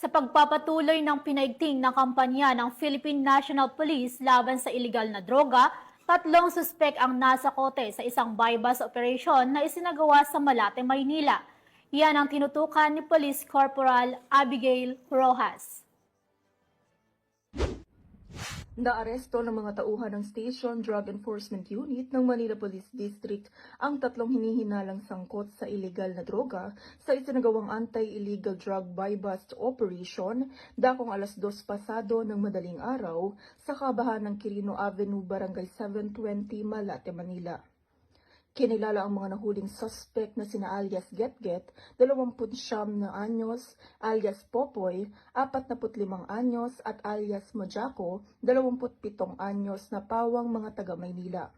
Sa pagpapatuloy ng pinaigting na kampanya ng Philippine National Police laban sa iligal na droga, 3 suspek ang nasa kote sa isang buy-bust operation na isinagawa sa Malate, Maynila. Yan ang tinutukan ni Police Corporal Abigail Rojas. Naaresto ng mga tauhan ng Station Drug Enforcement Unit ng Manila Police District ang 3 hinihinalang sangkot sa iligal na droga sa isinagawang anti-illegal drug buy-bust operation dakong alas 2 pasado ng madaling araw sa kabahan ng Quirino Avenue, Barangay 720, Malate, Manila. Kinilala ang mga nahuling suspect na sina alias Getget, 29 na anyos, alias Popoy, 45 anyos at alias Mojako, 27 anyos na pawang mga taga Maynila.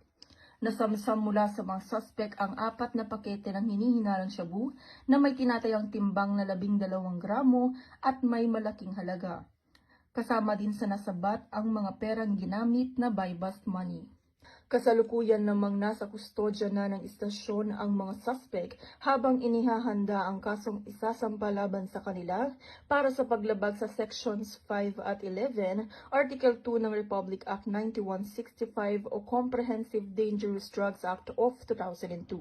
Nasamsam mula sa mga suspect ang 4 na pakete ng hinihinalang shabu na may tinatayang timbang na 12 gramo at may malaking halaga. Kasama din sa nasabat ang mga perang ginamit na buy-bust money. Kasalukuyan namang nasa kustodya na ng istasyon ang mga suspect habang inihahanda ang kasong isasampa laban sa kanila para sa paglabag sa Sections 5 at 11, Article 2 ng Republic Act 9165 o Comprehensive Dangerous Drugs Act of 2002.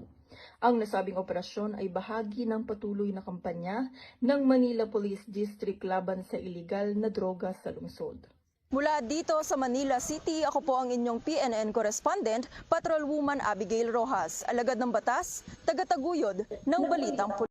Ang nasabing operasyon ay bahagi ng patuloy na kampanya ng Manila Police District laban sa iligal na droga sa lungsod. Mula dito sa Manila City, ako po ang inyong PNN correspondent, Patrolwoman Abigail Rojas, alagad ng batas, tagataguyod ng Balitang Pulis.